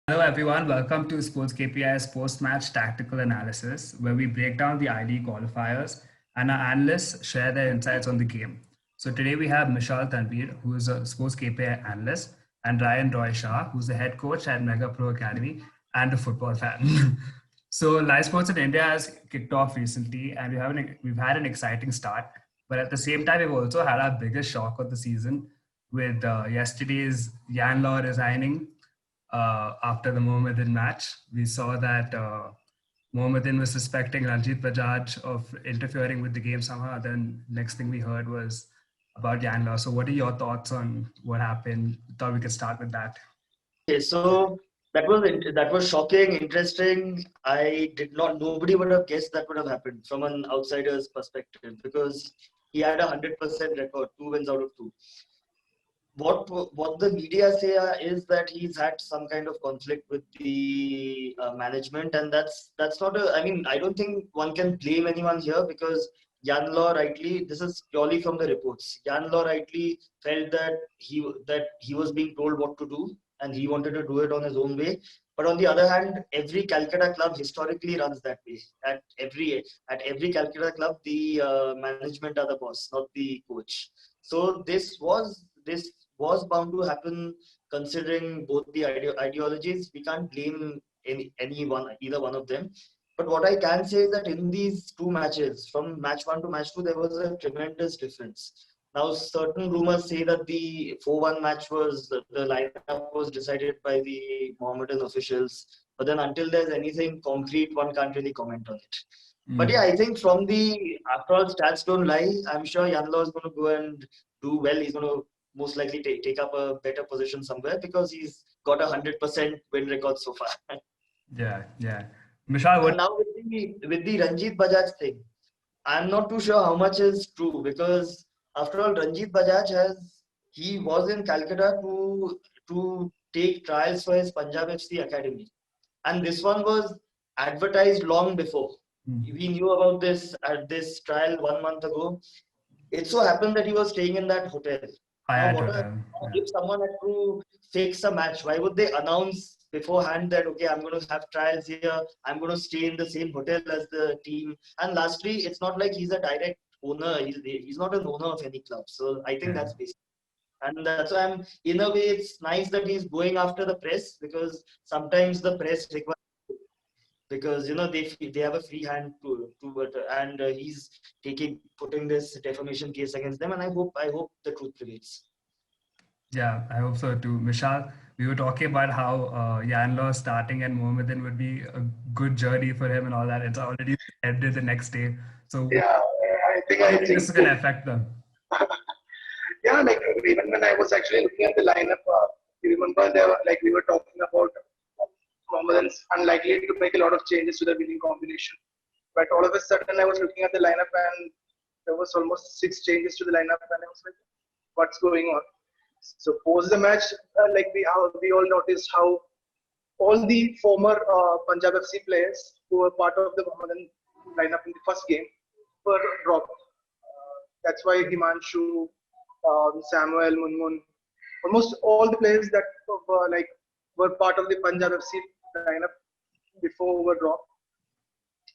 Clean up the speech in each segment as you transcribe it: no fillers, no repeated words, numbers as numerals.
Hello, everyone. Welcome to Sports KPI's post-match tactical analysis, where we break down the ID qualifiers and our analysts share their insights on the game. So today we have Mishal Tanveer, who is a Sports KPI analyst, and Ryan Roy Shah, who's the head coach at Mega Pro Academy and a football fan. So live sports in India has kicked off recently, and we've had an exciting start. But at the same time, we've also had our biggest shock of the season with yesterday's Jan Law resigning after the Mohammedan match. We saw that Mohammedan was suspecting Ranjit Bajaj of interfering with the game somehow. Then next thing we heard was about Yanla. So what are your thoughts on what happened? Thought we could start with that. Okay, so that was shocking, interesting. I did not. Nobody would have guessed that would have happened from an outsider's perspective because he had 100% record, 2 wins out of 2. What the media say is that he's had some kind of conflict with the management, and that's not a. I mean, I don't think one can blame anyone here because Jan Law rightly. This is purely from the reports. Jan Law rightly felt that he was being told what to do, and he wanted to do it on his own way. But on the other hand, every Calcutta club historically runs that way. At every Calcutta club, the management are the boss, not the coach. So this was bound to happen considering both the ideologies. We can't blame either one of them. But what I can say is that in these two matches, from match 1 to match 2, there was a tremendous difference. Now, certain rumors say that the 4-1 match the lineup was decided by the Mohammedan officials. But then until there's anything concrete, one can't really comment on it. But yeah, I think after all, stats don't lie. I'm sure Yanlaw is going to go and do well. He's going to most likely take up a better position somewhere because he's got 100% win record so far. Yeah. Mishal, And now with the Ranjit Bajaj thing, I'm not too sure how much is true because after all, Ranjit Bajaj he was in Calcutta to take trials for his Punjab FC academy, and this one was advertised long before. We knew about this at this trial 1 month ago. It so happened that he was staying in that hotel. Now, Hyatt Hotel. if someone had to fix a match, why would they announce beforehand that, okay, I'm going to have trials here, I'm going to stay in the same hotel as the team? And lastly, it's not like he's a direct owner, he's not an owner of any club. So I think that's basic. And that's why in a way, it's nice that he's going after the press because sometimes the press requires because they have a free hand to it, and he's putting this defamation case against them, and I hope the truth prevails. Yeah, I hope so too. Mishal, we were talking about how Yanlaw starting and Mohammedan would be a good journey for him and all that. It's already ended the next day. So Yeah, how do you think this is going to affect them? Yeah, like even when I was actually looking at the lineup, you remember we were talking about Mohammedans unlikely to make a lot of changes to the winning combination. But all of a sudden, I was looking at the lineup and there was almost 6 changes to the lineup, and I was like, "What's going on?" So post the match, we all noticed how all the former Punjab FC players who were part of the Mohammedan lineup in the first game were dropped. That's why Himanshu, Samuel, Munmun, almost all the players that were part of the Punjab FC lineup before were dropped.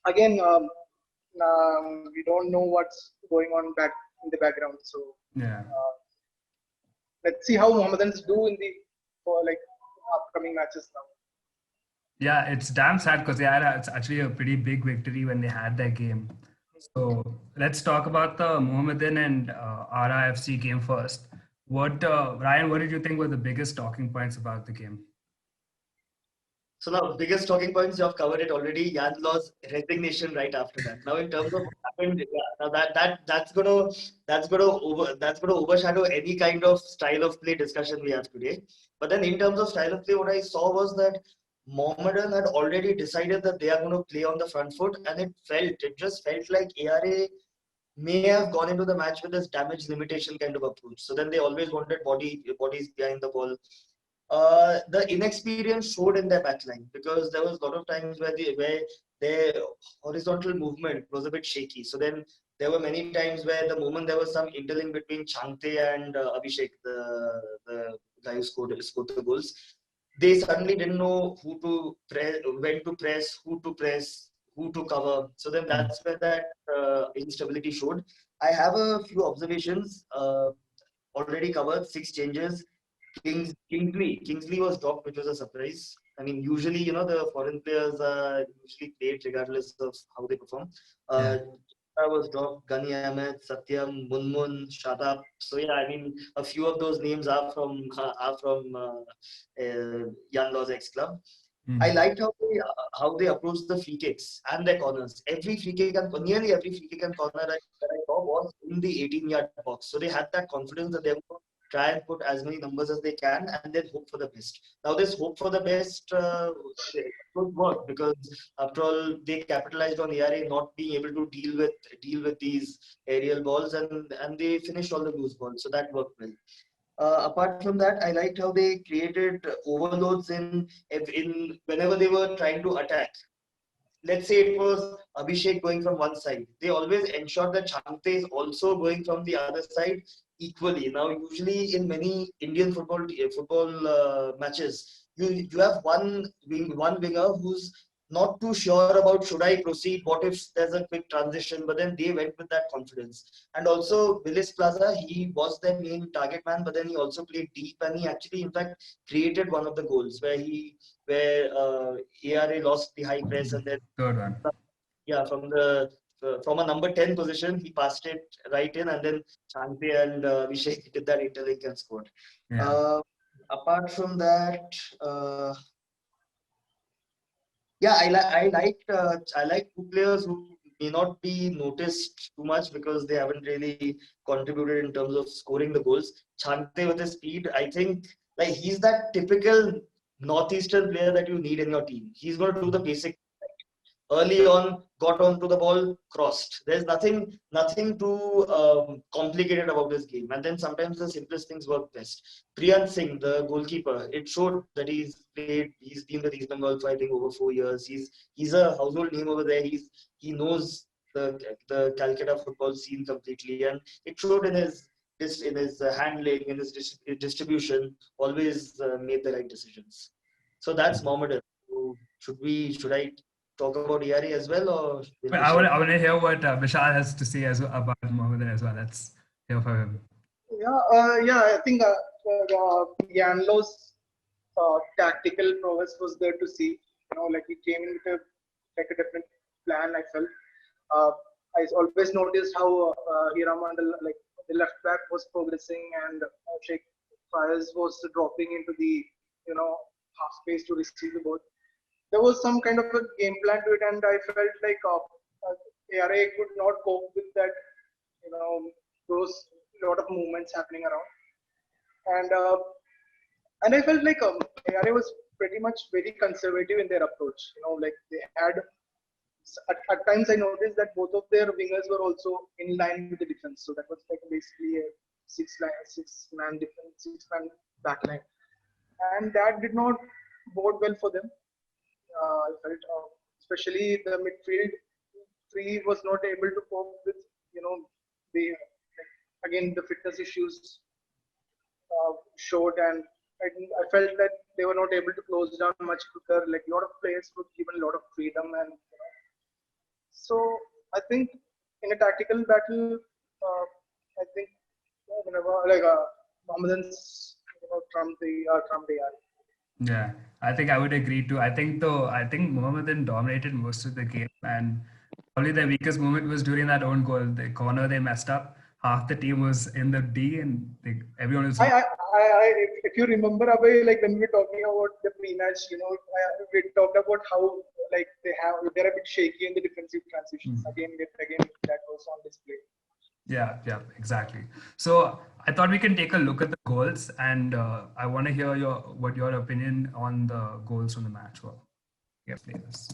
Again, we don't know what's going on back in the background. So Yeah. Let's see how Mohammedans do in the upcoming matches now. Yeah, it's damn sad because it's actually a pretty big victory when they had their game. So let's talk about the Mohammedan and RIFC game first. Ryan, what did you think were the biggest talking points about the game? So now, biggest talking points, you have covered it already. Jan Law's resignation right after that. Now, in terms of what happened, now that's gonna overshadow any kind of style of play discussion we have today. But then, in terms of style of play, what I saw was that Mohammedan had already decided that they are going to play on the front foot, and it just felt like ARA may have gone into the match with this damage limitation kind of approach. So then they always wanted bodies behind the ball. The inexperience showed in their backline because there was a lot of times where their horizontal movement was a bit shaky. So then there were many times where the moment there was some interlink between Changte and Abhishek, the guy who scored the goals. they suddenly didn't know who to press, when to press, who to cover. So then that's where that instability showed. I have a few observations already covered. 6 changes. Kingsley was dropped, which was a surprise. I mean, usually, the foreign players are usually played regardless of how they perform. Yeah. I was dropped. Gani Ahmed, Satyam, Munmun, Shadab. So yeah, I mean, a few of those names are from Jan Law's ex club. I liked how they approached the free kicks and their corners. Every free kick and nearly every free kick and corner that I saw was in the 18-yard box. So they had that confidence that they would try and put as many numbers as they can and then hope for the best. Now this hope for the best could work because after all they capitalized on ERA not being able to deal with these aerial balls and they finished all the loose balls. So that worked well. Apart from that, I liked how they created overloads in whenever they were trying to attack. Let's say it was Abhishek going from one side. They always ensured that Chante is also going from the other side equally. Now, usually in many Indian football matches, you have one winger who's not too sure about should I proceed, what if there's a quick transition, but then they went with that confidence. And also Willis Plaza, he was their main target man, but then he also played deep and he actually in fact created one of the goals where ARA lost the high press and then Third one. yeah from a number 10 position he passed it right in and then Chante and Vishek did that interlink and scored. Yeah. Apart from that, yeah, I like two players who may not be noticed too much because they haven't really contributed in terms of scoring the goals. Chante with his speed, I think like he's that typical northeastern player that you need in your team. He's going to do the basic early on, got onto the ball, crossed. There's nothing too complicated about this game. And then sometimes the simplest things work best. Priyant Singh, the goalkeeper, it showed that he's been with East Bengal for I think over 4 years. He's a household name over there. He knows the Calcutta football scene completely, and it showed in his handling, in his distribution. Always made the right decisions. So that's Mohammed. So should I talk about ERA as well, or will But I want to hear what Vishal has to say about Mohammed as well. Let's hear from him. Yeah, I think Yanlo's tactical prowess was there to see. Like he came in with a different plan. I felt. I always noticed how Hiraman, like the left back, was progressing, and Sheikh Faiz was dropping into the half space to receive the ball. There was some kind of a game plan to it, and I felt like ARA could not cope with that. Those lot of movements happening around, and I felt like ARA was pretty much very conservative in their approach. Like they had at times I noticed that both of their wingers were also in line with the defense. So that was like basically a six-man defense, six-man backline, and that did not bode well for them. I felt, especially the midfield three was not able to cope with, the again the fitness issues showed, and I felt that they were not able to close down much quicker. Like a lot of players were given a lot of freedom, and so I think in a tactical battle, I think whenever like Mohammedans trump the AR. Yeah, I think I would agree too. I think Mohammedan dominated most of the game, and probably the weakest moment was during that own goal. The corner they messed up. Half the team was in the D, and everyone was. If you remember, Abhay, like when we were talking about the pre-match, we talked about how like they're a bit shaky in the defensive transitions. Again, that was on display. Yeah, exactly. So I thought we can take a look at the goals, and I want to hear your opinion on the goals from the match were. Yeah, please.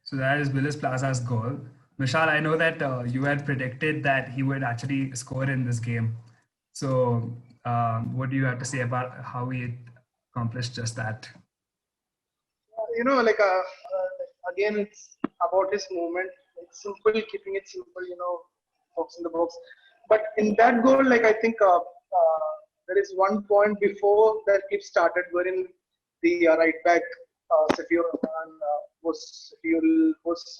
So that is Willis Plaza's goal. Vishal, I know that you had predicted that he would actually score in this game. So what do you have to say about how he accomplished just that? again, it's about his movement. It's simple, keeping it simple, box in the box. But in that goal, like I think there is one point before that clip started wherein the right back Safiur Rahman was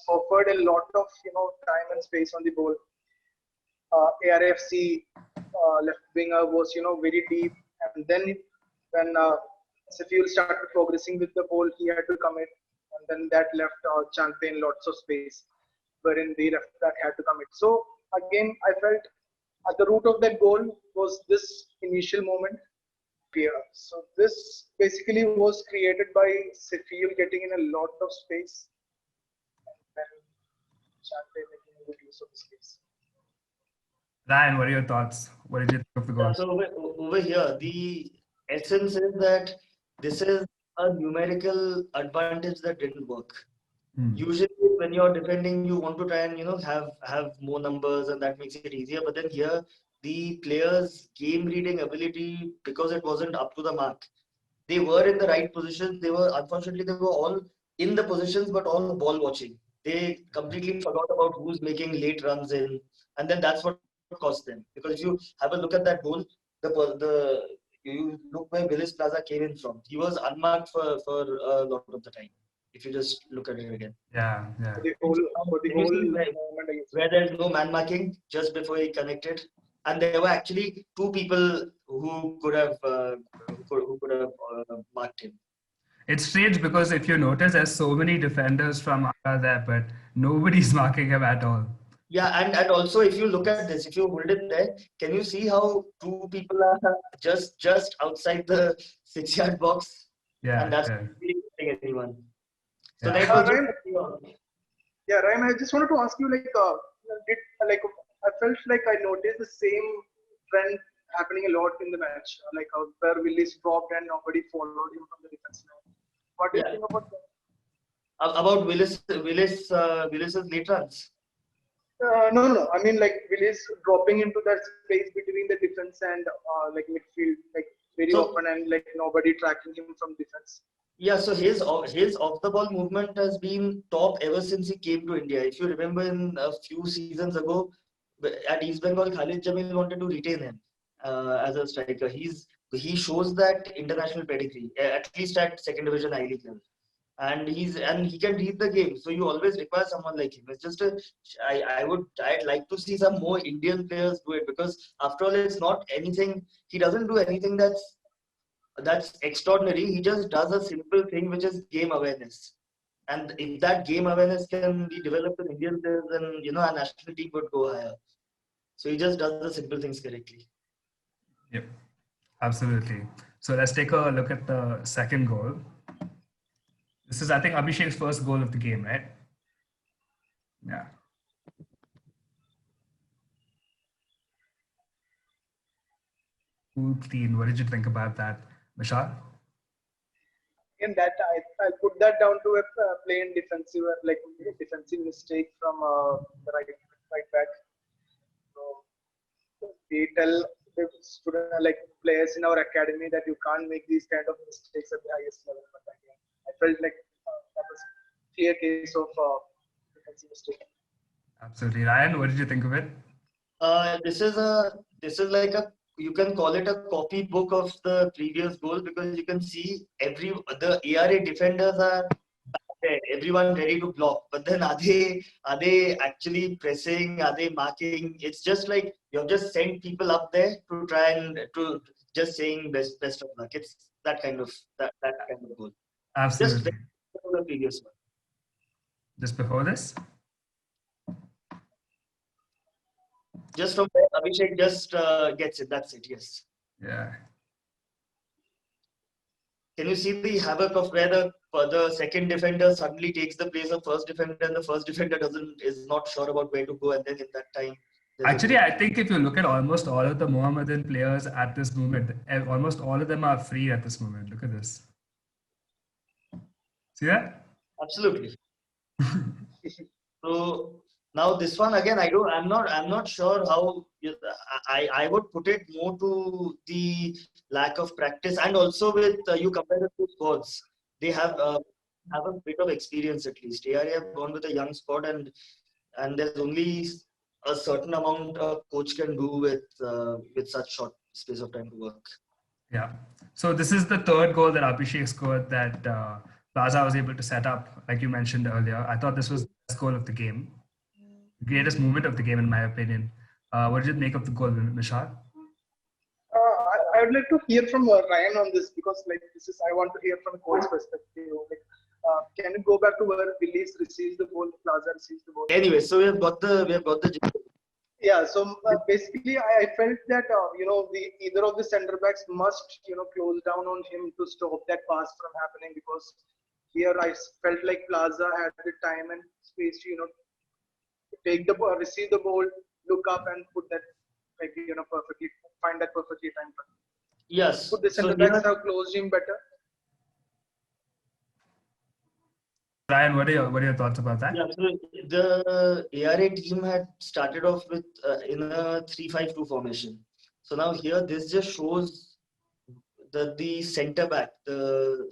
offered a lot of time and space on the ball. ARFC left winger was very deep, and then when Safiul started progressing with the ball, he had to commit, and then that left Champion lots of space, wherein the left back had to commit. So again, I felt at the root of that goal was this initial moment fear. So this basically was created by Safiul getting in a lot of space, and then Champion making a good use of the space. Ryan, what are your thoughts? What did you think of the goal? So over here, the essence is that this is a numerical advantage that didn't work. Usually, when you're defending, you want to try and have more numbers, and that makes it easier. But then here, the players' game reading ability, because it wasn't up to the mark, they were in the right positions. Unfortunately, they were all in the positions, but all ball watching. They completely forgot about who's making late runs in, and then that's what cost them. Because if you have a look at that goal, you look where Willis Plaza came in from. He was unmarked for a lot of the time. If you just look at it again. Yeah. The whole moment where there's no man marking just before he connected, and there were actually two people who could have marked him. It's strange because if you notice, there's so many defenders from Ara there, but nobody's marking him at all. Yeah, and also if you look at this, if you hold it there, can you see how two people are just outside the 6-yard box? Yeah. And that's not really hitting anyone. So Yeah. Ryan, I just wanted to ask you, I felt like I noticed the same trend happening a lot in the match, where Willis dropped and nobody followed him from the defense line. What do you think about that? About Willis's late runs? No. I mean, Willis dropping into that space between the defense and midfield, very often, and nobody tracking him from defense. Yeah, so his off the ball movement has been top ever since he came to India. If you remember, in a few seasons ago, at East Bengal, Khalid Jamil wanted to retain him as a striker. He shows that international pedigree, at least at second division I League level, and he can read the game. So you always require someone like him. It's just I'd like to see some more Indian players do it, because after all, it's not anything. He doesn't do anything that's extraordinary. He just does a simple thing, which is game awareness. And if that game awareness can be developed in Indian players, then our national team would go higher. So he just does the simple things correctly. Yep, absolutely. So let's take a look at the second goal. This is, I think, Abhishek's first goal of the game, right? Yeah. Cool clean. What did you think about that, Vishal? In that, I put that down to a plain defensive mistake from the right back. So we tell the student, players in our academy, that you can't make these kind of mistakes at the highest level. But again, I felt like that was a clear case of defensive mistake. Absolutely. Ryan, what did you think of it? This is like you can call it a copybook of the previous goal, because you can see the ARA defenders are there, everyone ready to block, but then are they actually pressing? Are they marking? It's just like you've just sent people up there to try and to just saying best of luck. It's that kind of goal. Absolutely. Just the previous one. Just before this? Just from where Abhishek just gets it. That's it. Yes. Yeah. Can you see the havoc of where the second defender suddenly takes the place of first defender, and the first defender is not sure about where to go, and then in that time. Actually, I think if you look at almost all of the Mohammedan players at this moment, almost all of them are free at this moment. Look at this. See that? Absolutely. So now this one again, I'm not sure how. I would put it more to the lack of practice, and also with you compare the two squads. They have have a bit of experience at least. ARA have gone with a young squad, and there's only a certain amount a coach can do with such short space of time to work. Yeah. So this is the third goal that Abhishek scored that Plaza was able to set up, like you mentioned earlier. I thought this was the best goal of the game, greatest moment of the game, in my opinion. What did you make of the goal, Mishal? I would like to hear from Ryan on this, because like I want to hear from a coach perspective. Like, can you go back to where Willis receives the ball, Plaza receives the ball? Anyway, so we have got the. Yeah, so basically, I felt that either of the center backs must close down on him to stop that pass from happening, because here I felt like Plaza had the time and space to take the ball, receive the ball, look up and put that perfectly, find that perfectly timed. Yes. Could the center backs have closed him better? Ryan, what are your thoughts about that? Yeah, so the ARA team had started off with in a 3-5-2 formation. So now here this just shows that the centre back, the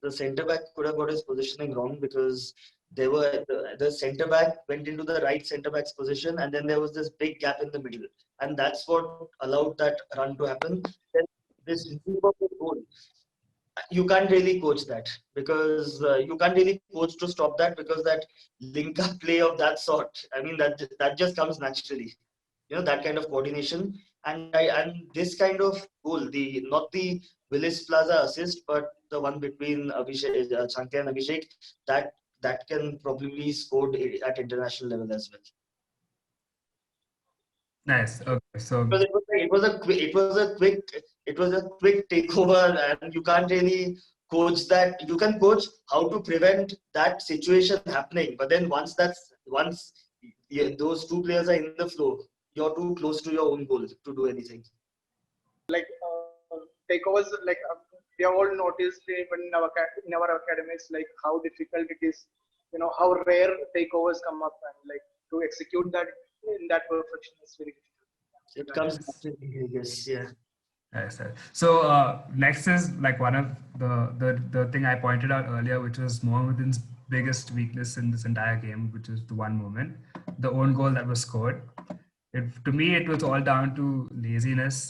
centre back could have got his positioning wrong, because the centre back went into the right centre back's position, and then there was this big gap in the middle, and that's what allowed that run to happen. Then this goal, you can't really coach that, because you can't really coach to stop that, because that link up play of that sort, I mean, that just comes naturally, that kind of coordination. And this kind of goal, not the Willis Plaza assist, but the one between Abhishek, Chankya and Abhishek, that can probably be scored at international level as well. Nice. Okay. So it was a quick takeover, and you can't really coach that. You can coach how to prevent that situation happening, but then once those two players are in the flow, you're too close to your own goal to do anything. Like takeovers, like we have all noticed even in our academies, like how difficult it is. How rare takeovers come up, and like to execute that in that perfection is very difficult. It comes naturally, I guess. Yeah. Yes, so next is like one of the thing I pointed out earlier, which was Mohammedan's biggest weakness in this entire game, which is the one moment, the own goal that was scored. To me, it was all down to laziness.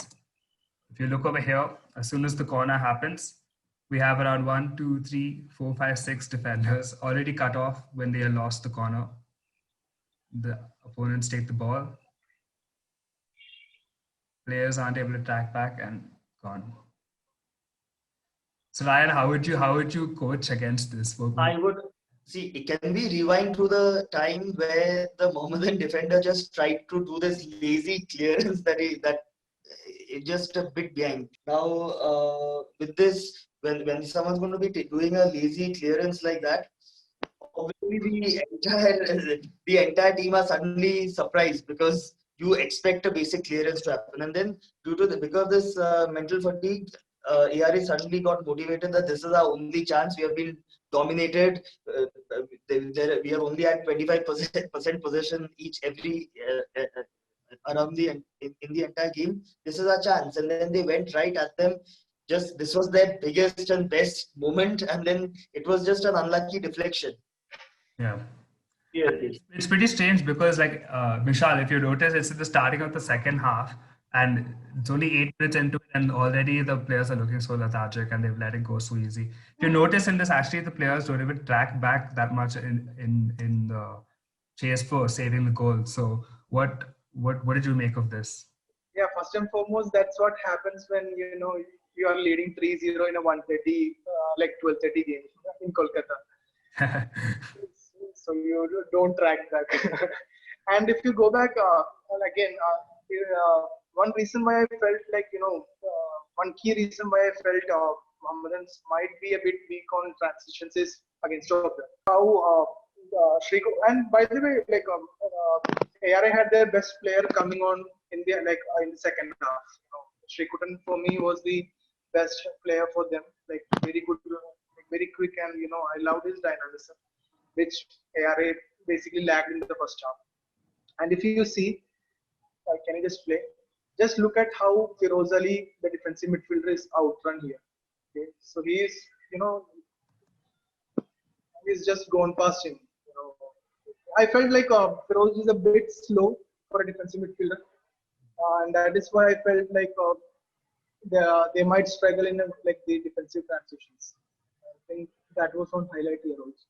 If you look over here, as soon as the corner happens, we have around 1, 2, 3, 4, 5, 6 defenders already cut off when they lost the corner. The opponents take the ball. Players aren't able to track back and gone. So Ryan, how would you coach against this? I would see, it can be rewind to the time where the Mohammedan defender just tried to do this lazy clearance that it just a bit behind. Now with this, when someone's going to be doing a lazy clearance like that, obviously the entire team are suddenly surprised, because you expect a basic clearance to happen, and then because of this mental fatigue, ARA suddenly got motivated that this is our only chance. We have been dominated. We have only had 25% possession around in the entire game. This is our chance, and then they went right at them. This was their biggest and best moment, and then it was just an unlucky deflection. Yeah. Yeah. It's pretty strange because, like, Vishal, if you notice, it's at the starting of the second half, and it's only 8 minutes into it, and already the players are looking so lethargic, and they've let it go so easy. If you notice in this, actually, the players don't even track back that much in the chase for saving the goal. So, what did you make of this? Yeah, first and foremost, that's what happens when you are leading 3-0 in a 130, like 12:30 game in Kolkata. So you don't track that. And if you go back again, one reason why I felt like one key reason why I felt Mohammedans might be a bit weak on transitions is against them. How Shriko, and by the way, like ARA had their best player coming on in the second half. Shrikutan for me was the best player for them. Like very good, very quick, and I loved his dynamism, which ARA basically lagged in the first half. And if you see, can you just play? Just look at how Firoz Ali, the defensive midfielder, is outrun here. Okay, so he is, he's just gone past him. I felt like Feroz is a bit slow for a defensive midfielder, and that is why I felt like they might struggle in like the defensive transitions. I think that was on highlight here also.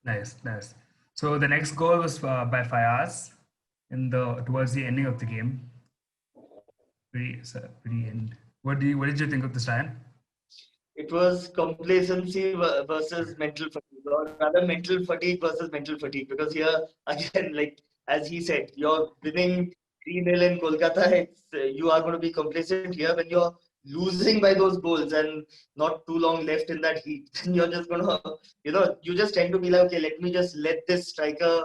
Nice, nice. So the next goal was by Fayaz towards the ending of the game. Pretty end. What did you think of this, Ryan? It was complacency versus mental fatigue, or rather mental fatigue versus mental fatigue. Because here again, like as he said, you're winning 3-0 in Kolkata. You are going to be complacent here when you're losing by those goals and not too long left in that heat. Then you're just going to, you just tend to be like, okay, let me just let this striker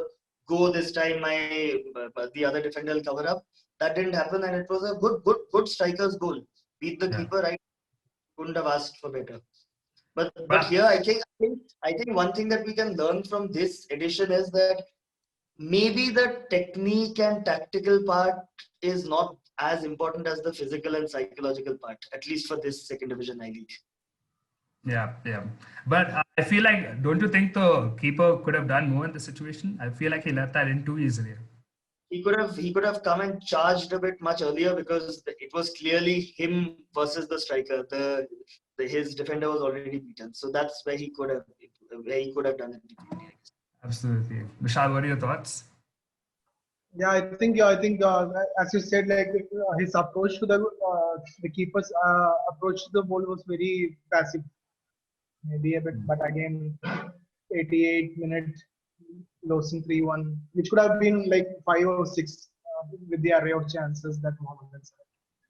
go this time. The other defender will cover up. That didn't happen, and it was a good striker's goal. Beat the keeper, right? Couldn't have asked for better. But here I think one thing that we can learn from this edition is that maybe the technique and tactical part is not as important as the physical and psychological part, at least for this second division I League. Yeah, yeah. But I feel like, don't you think the keeper could have done more in the situation? I feel like he let that in too easily. He could have come and charged a bit much earlier, because it was clearly him versus the striker. His defender was already beaten, so that's where he could have done it differently. Absolutely. Vishal, what are your thoughts? Yeah, I think as you said, like his approach to the keeper's approach to the ball was very passive, maybe a bit, but again, 88 minutes losing 3-1, which could have been like 5 or 6 with the array of chances that Mohammed said.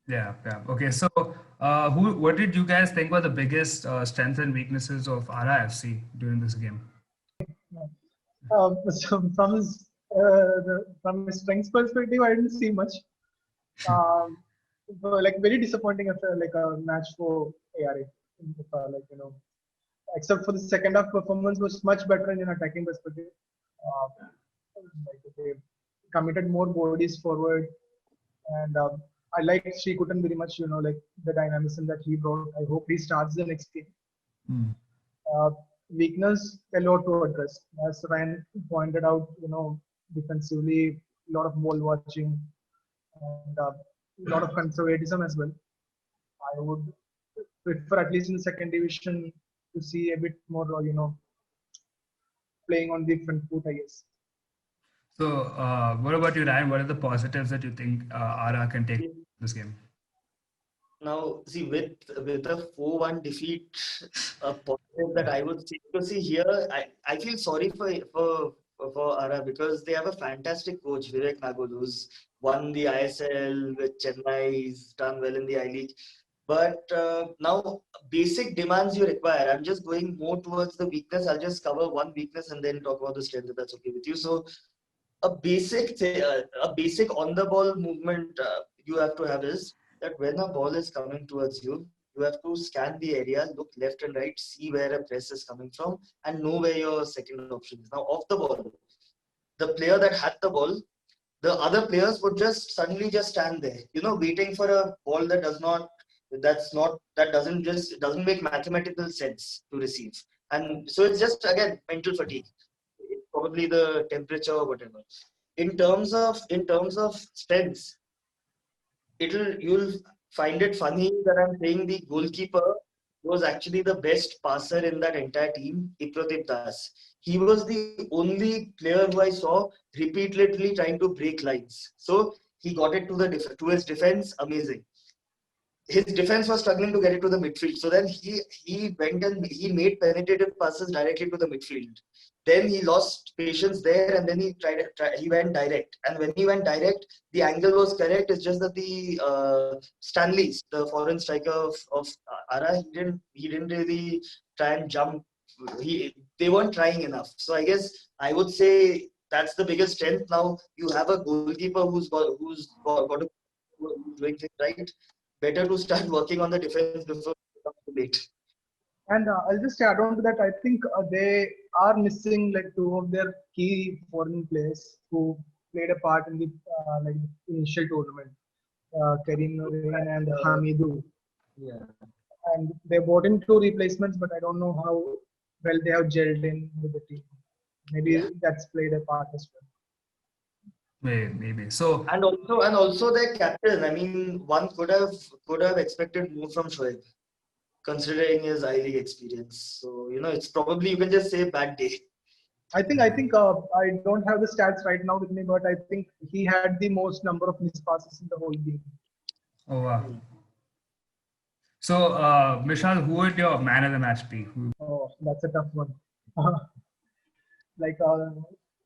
Yeah, yeah. Okay, so what did you guys think were the biggest strengths and weaknesses of RFC during this game? So from his strengths perspective, I didn't see much. Like very disappointing after like a match for ARA. Except for the second half performance was much better in an attacking perspective. Like they committed more bodies forward, and I like Shrikutan very much. Like the dynamism that he brought. I hope he starts the next game. Weakness, a lot to address. As Ryan pointed out, defensively, a lot of ball watching and a lot of conservatism as well. I would prefer, at least in the second division, to see a bit more, playing on different foot, I guess. So, what about you, Ryan? What are the positives that you think Ara can take this game? Now, see, with a 4-1 defeat, a positive that I would say, because see here, I feel sorry for Ara, because they have a fantastic coach, Vivek Nagul, who's won the ISL with Chennai. He's done well in the I-League. But now, basic demands you require. I'm just going more towards the weakness. I'll just cover one weakness and then talk about the strength, if that's okay with you. So, a basic on the ball movement you have to have is that when a ball is coming towards you, you have to scan the area, look left and right, see where a press is coming from, and know where your second option is. Now, off the ball, the player that had the ball, the other players would just suddenly just stand there, waiting for a ball that doesn't make mathematical sense to receive. And so it's just, again, mental fatigue. It's probably the temperature or whatever. In terms of strengths, you'll find it funny that I'm saying the goalkeeper was actually the best passer in that entire team, Ipradeep Das. He was the only player who I saw repeatedly trying to break lines. So he got it to his defense, amazing. His defense was struggling to get it to the midfield. So then he went and he made penetrative passes directly to the midfield. Then he lost patience there, and then he went direct. And when he went direct, the angle was correct. It's just that the Stanley's, the foreign striker of Ara, he didn't really try and jump. They weren't trying enough. So I guess I would say that's the biggest strength. Now you have a goalkeeper who's got to doing things right. Better to start working on the defense before it becomes too late. And I'll just add on to that. I think they are missing like 2 of their key foreign players who played a part in the initial tournament, Karim Nourian and Hamidou. Yeah. And they brought in 2 replacements, but I don't know how well they have gelled in with the team. Maybe that's played a part as well. Maybe. So And also their captain. I mean, one could have expected more from Shoaib, considering his I League experience. So it's probably, you can just say, bad day. I think I don't have the stats right now with me, but I think he had the most number of missed passes in the whole game. oh wow. So Mishal, who would your man of the match be? Oh, that's a tough one. Like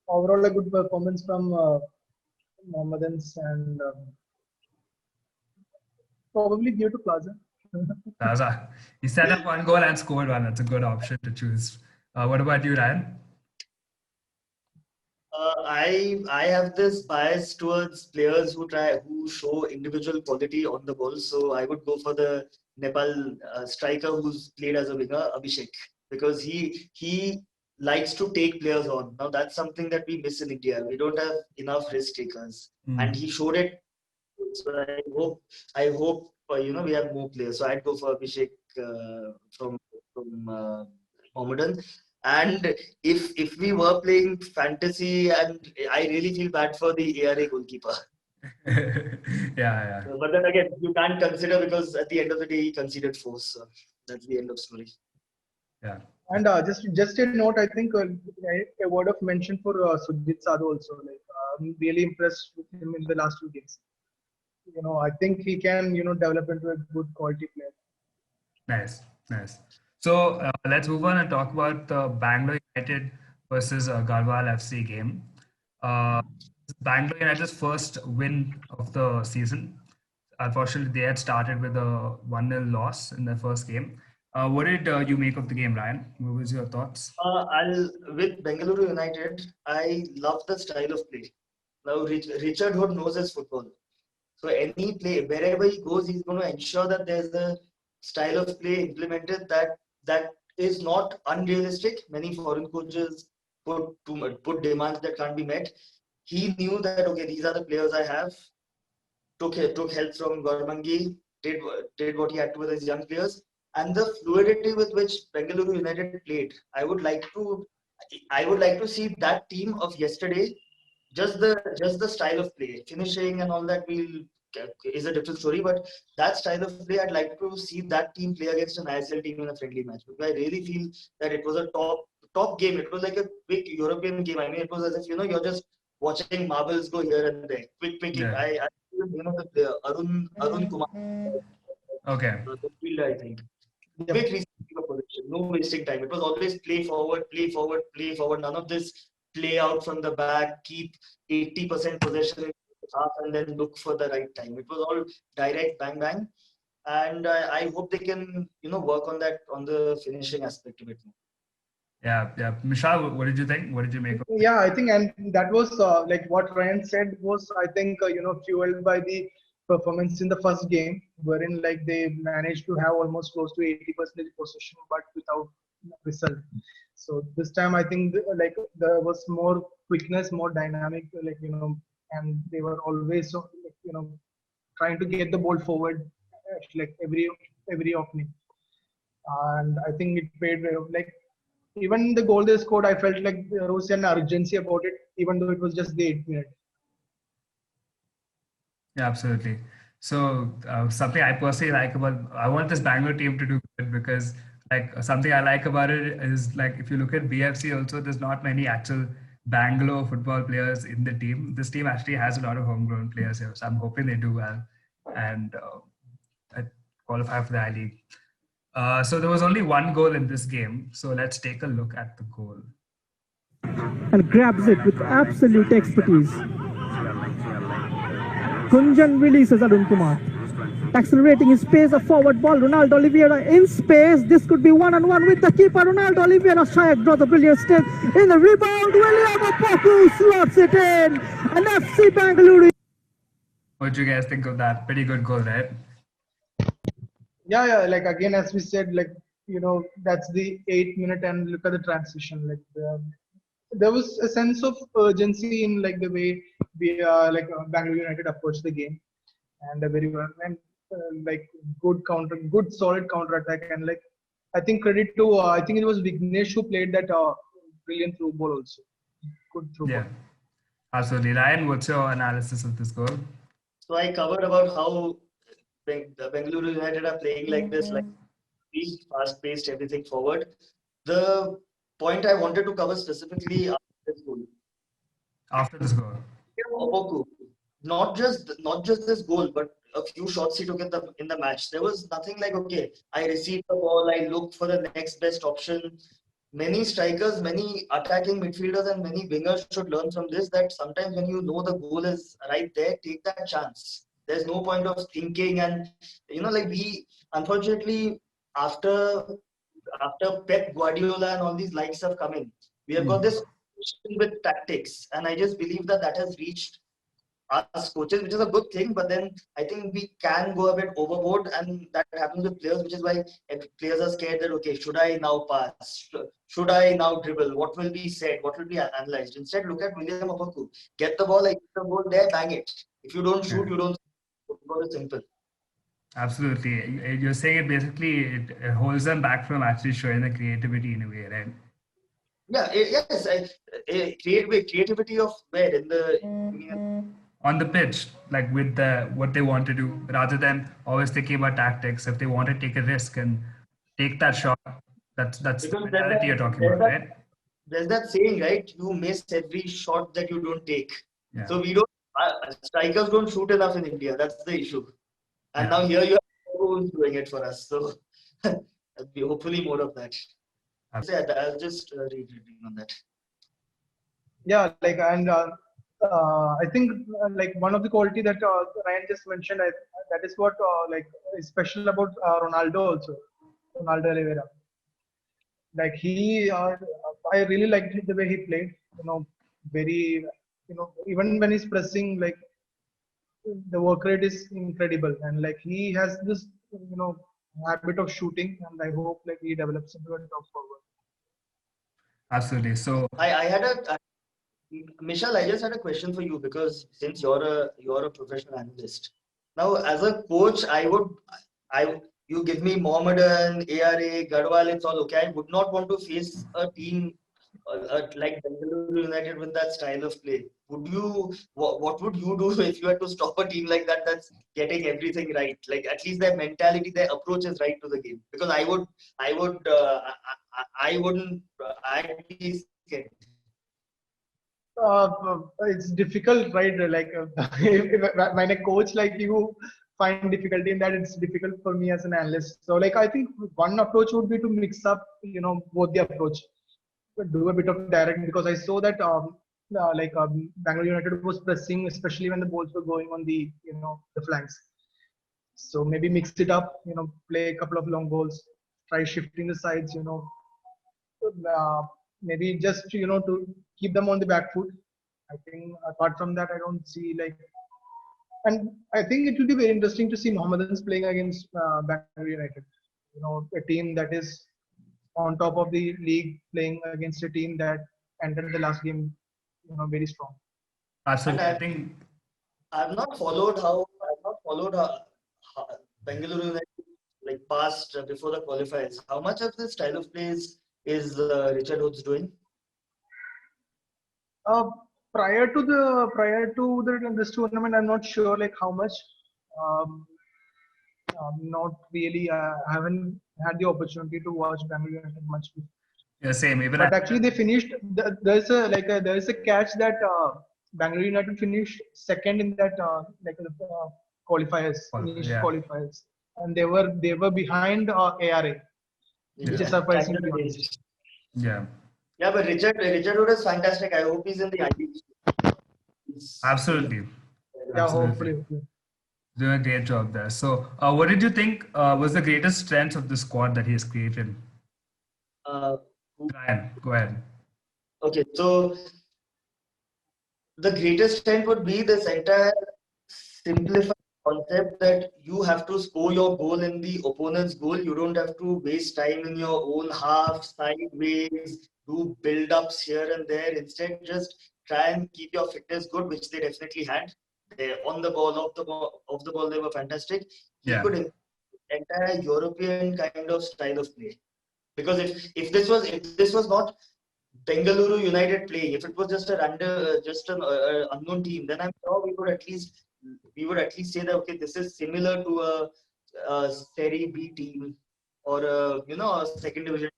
overall, a good performance from Mohammedans, and probably due to Plaza. Plaza. He set up one goal and scored one. That's a good option to choose. What about you, Ryan? I have this bias towards players who show individual quality on the ball. So I would go for the Nepal striker who's played as a winger, Abhishek, because he likes to take players on. Now that's something that we miss in India. We don't have enough risk takers, and he showed it. So I hope we have more players. So I'd go for Abhishek from Mohammedan. And if we were playing fantasy, and I really feel bad for the ARA goalkeeper. Yeah. But then again, you can't consider, because at the end of the day, he conceded 4. So that's the end of story. Yeah. And just a note, I think a word of mention for Sujit Sadhu also. Like I'm really impressed with him in the last 2 games. I think he can develop into a good quality player. Nice. So let's move on and talk about the Bangalore United versus Garhwal FC game. Bangalore United's first win of the season. Unfortunately, they had started with a 1-0 loss in their first game. What did you make of the game, Ryan? What was your thoughts? With Bengaluru United, I love the style of play. Now, Richard Hood knows his football. So any play, wherever he goes, he's going to ensure that there's a style of play implemented that is not unrealistic. Many foreign coaches put demands that can't be met. He knew that, okay, these are the players I have. Took help from Gormangi, did what he had to with his young players, and the fluidity with which Bengaluru United played. I would like to see that team of yesterday. Just the style of play, finishing and all that is a different story. But that style of play, I'd like to see that team play against an ISL team in a friendly match. Because I really feel that it was a top game. It was like a quick European game. I mean, it was as if you're just watching marbles go here and there. Quick. Yeah. I the player Arun Kumar. Okay. The fielder, I think. Quick receiving of position, no wasting time. It was always play forward. None of this play out from the back, keep 80% possession in half, and then look for the right time. It was all direct, bang. And I hope they can, work on that, on the finishing aspect of it. Yeah. Mishal, what did you think? What did you make of it? Yeah, I think, and that was like what Ryan said was, I think, fueled by the performance in the first game, wherein like they managed to have almost close to 80% possession, but without result. So this time, I think like there was more quickness, more dynamic, and they were always trying to get the ball forward, like every opening. And I think it paid like. Even the goal they scored, I felt like there was an urgency about it, even though it was just the 8th minute. Yeah, absolutely. So something I personally like I want this Bangalore team to do good, because like something I like about it is, like, if you look at BFC also, there's not many actual Bangalore football players in the team. This team actually has a lot of homegrown players here, so I'm hoping they do well and qualify for the I-League. So there was only one goal in this game. So let's take a look at the goal. And grabs it with absolute expertise. Kunjan releases Arun Kumar. Accelerating his pace, a forward ball. Ronaldo Oliveira in space. This could be one-on-one with the keeper. Ronaldo Oliveira. Shayak draws a brilliant step in the rebound. William Opoku slots it in. And FC Bengaluru. What do you guys think of that? Pretty good goal, right? Yeah. Like again, as we said, like that's the 8th minute, and look at the transition. Like there was a sense of urgency in like the way we Bangalore United approached the game, and a very well and like good solid counter attack, and like I think credit to I think it was Vignesh who played that brilliant through ball also. Good through Yeah, ball. absolutely. Ryan, what's your analysis of this goal? So I covered about how the Bengaluru United are playing like this, like fast-paced, everything forward. The point I wanted to cover specifically after this goal, After this goal. Opoku, not just this goal, but a few shots he took in the match. There was nothing like, okay, I received the ball, I looked for the next best option. Many strikers, many attacking midfielders, and many wingers should learn from this that sometimes when you know the goal is right there, take that chance. There's no point of thinking, and like we unfortunately after Pep Guardiola and all these likes have come in, we have got this obsession with tactics, and I just believe that has reached us coaches, which is a good thing. But then I think we can go a bit overboard, and that happens with players, which is why players are scared that, okay, should I now pass? Should I now dribble? What will be said? What will be analyzed? Instead, look at William Opoku. Get the ball, I get the ball there, bang it. If you don't shoot, you don't. Football is simple. Absolutely. You're saying it basically it holds them back from actually showing the creativity in a way, right? Yeah, yes. Creativity of where in the. On the pitch, like with what they want to do, rather than always thinking about tactics. If they want to take a risk and take that shot, that's the Because mentality you're talking about, right? There's that saying, right? You miss every shot that you don't take. Yeah. So we don't. Strikers don't shoot enough in India. That's the issue. And Yeah. now here you are who's doing it for us. So hopefully more of that. I'll just read on that. Yeah, like and I think like one of the quality that Ryan just mentioned, that is what like is special about Ronaldo also, Ronaldo Oliveira. Like I really liked the way he played. Very, even when he's pressing, like the work rate is incredible, and like he has this, habit of shooting, and I hope like he develops into a top forward. Absolutely. So I had a Michelle, I just had a question for you, because since you're a professional analyst. Now, as a coach, you give me Mohammedan, ARA, Garhwal, it's all okay. I would not want to face a team like Bengaluru United with that style of play. What would you do if you had to stop a team like that that's getting everything right? Like at least their mentality, their approach is right to the game. Because I wouldn't. I'd be scared. It's difficult, right? Like when a coach like you find difficulty in that, it's difficult for me as an analyst. So like I think one approach would be to mix up, both the approach, do a bit of direct, because I saw that Bangalore United was pressing, especially when the balls were going on the the flanks. So maybe mix it up, play a couple of long balls, try shifting the sides, maybe just to keep them on the back foot. I think apart from that, I don't see like, and I think it will be very interesting to see Mohammedans playing against Bangalore United. A team that is on top of the league playing against a team that entered the last game, very strong. absolutely, I think I've not followed how Bengaluru United like passed before the qualifiers. How much of this style of play is Richard Woods doing? Prior to this tournament, I'm not sure like how much. Not really. I haven't had the opportunity to watch Bangalore United much. yeah, same. Even But actually, they finished. There is a catch that Bangalore United finished second in that qualifiers, initial qualifiers, and they were behind ARA, which is surprising to be honest. Yeah. Yeah, but Richard Wood is fantastic. I hope he's in the IB. Absolutely. Yeah, Absolutely. hopefully. Doing a great job there. So, what did you think was the greatest strength of the squad that he has created? Ryan, go ahead. Okay, so the greatest strength would be this entire simplified concept that you have to score your goal in the opponent's goal. You don't have to waste time in your own half, sideways, do build-ups here and there. Instead, just try and keep your fitness good, which they definitely had. They're on the ball, off the ball, they were fantastic. He could entire European kind of style of play. Because if this was not Bengaluru United playing, if it was just an unknown team, then I'm sure we would at least say that okay, this is similar to a Serie B team or a second division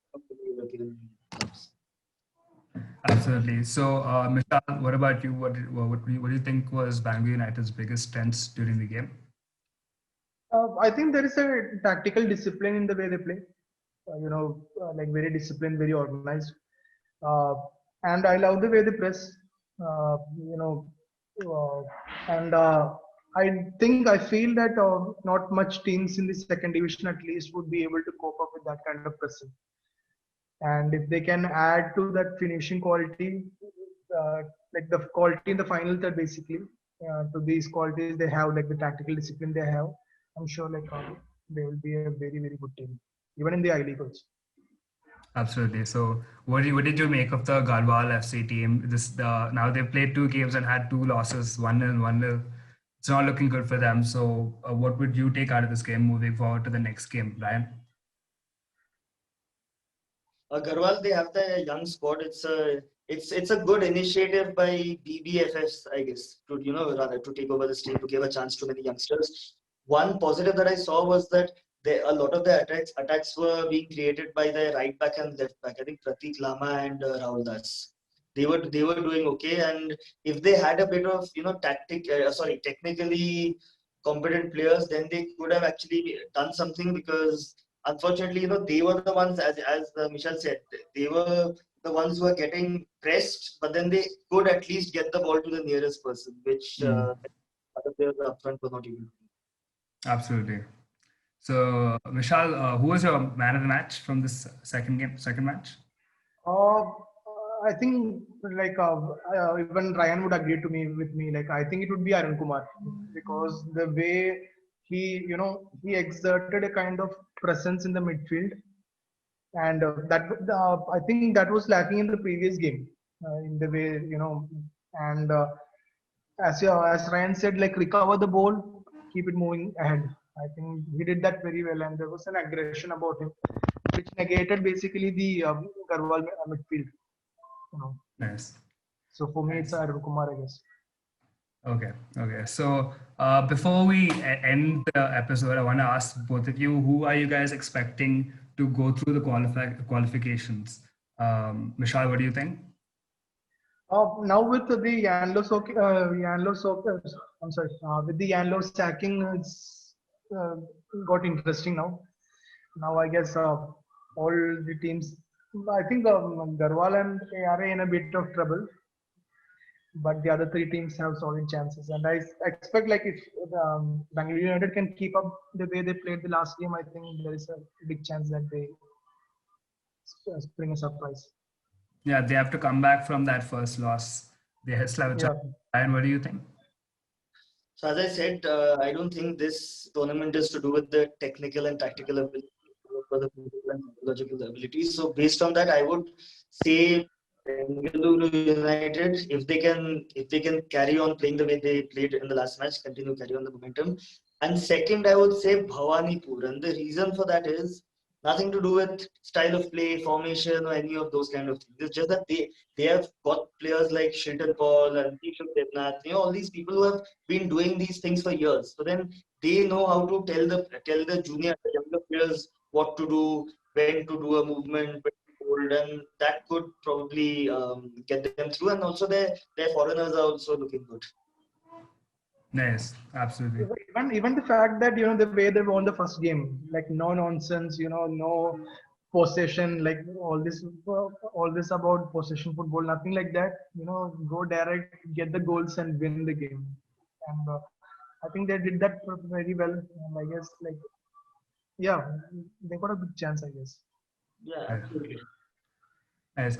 European clubs. Absolutely. So, Michal, what about you? What do you think was Bangalore United's biggest strengths during the game? I think there is a tactical discipline in the way they play. Like very disciplined, very organized. And I love the way they press. Uh, you know, and I feel that not much teams in the second division at least would be able to cope up with that kind of pressing. And if they can add to that finishing quality, uh, like the quality in the final third, basically, to these qualities they have, like the tactical discipline they have, I'm sure they will be a very very good team, even in the I League also. Absolutely. So, what did you make of the Garhwal FC team? Now they've played 2 games and had 2 losses, 1-0, 1-0. It's not looking good for them. So, what would you take out of this game moving forward to the next game, Ryan? Garhwal, they have the young squad. It's a good initiative by BBFS, I guess, to rather to take over the team, to give a chance to many youngsters. One positive that I saw was that a lot of the attacks were being created by the right back and left back. I think Pratik Lama and Rahul Das. They were doing okay, and if they had a bit of technically competent players, then they could have actually done something, because unfortunately, they were the ones, as Michal said, they were the ones who were getting pressed, but then they could at least get the ball to the nearest person, which other players up front were not able to do. Absolutely. So, Vishal, who was your man of the match from this second match? I think even Ryan would agree with me. Like I think it would be Arun Kumar, because the way he exerted a kind of presence in the midfield, and I think that was lacking in the previous game, in the way and as Ryan said, like recover the ball, keep it moving ahead. I think he did that very well, and there was an aggression about him, which negated basically the Garhwal midfield. Nice. So for me, it's Arun Kumar, I guess. Okay. So before we end the episode, I want to ask both of you, who are you guys expecting to go through the qualifications? Michal, what do you think? Now with the Yanlo with the Yanlo sacking, it's got interesting now. Now I guess all the teams, I think Garhwal and ARA in a bit of trouble, but the other 3 teams have solid chances, and I expect like if Bangalore United can keep up the way they played the last game, I think there is a big chance that they bring a surprise. Yeah, they have to come back from that first loss. They still have a chance. And what do you think? So as I said, I don't think this tournament is to do with the technical and tactical ability, for the physical and psychological abilities. So based on that, I would say Bengaluru United, if they can carry on playing the way they played in the last match, carry on the momentum. And second, I would say Bhawanipur, and the reason for that is nothing to do with style of play, formation, or any of those kind of things. It's just that they have got players like Shilton Paul and Tishuk Devnath, all these people who have been doing these things for years. So then they know how to tell the younger players what to do, when to do a movement, when to hold, and that could probably get them through. And also their foreigners are also looking good. Nice, absolutely. Even the fact that the way they won the first game, like no nonsense, no possession, like all this about possession football, nothing like that. Go direct, get the goals, and win the game. And I think they did that very well. And I guess they got a big chance, I guess. Yeah, absolutely. Nice.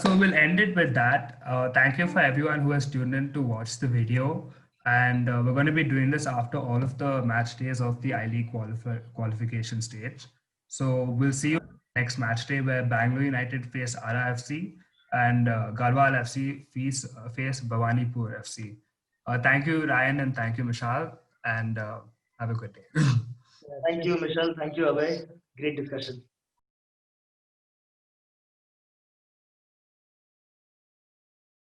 So we'll end it with that. Thank you for everyone who has tuned in to watch the video. And we're going to be doing this after all of the match days of the I-League qualification stage. So we'll see you next match day, where Bangalore United face RFC and Garhwal FC face Bhawanipur FC. Thank you, Ryan, and thank you, Michal, and have a good day. Thank you, Michal. Thank you, Abhay. Great discussion.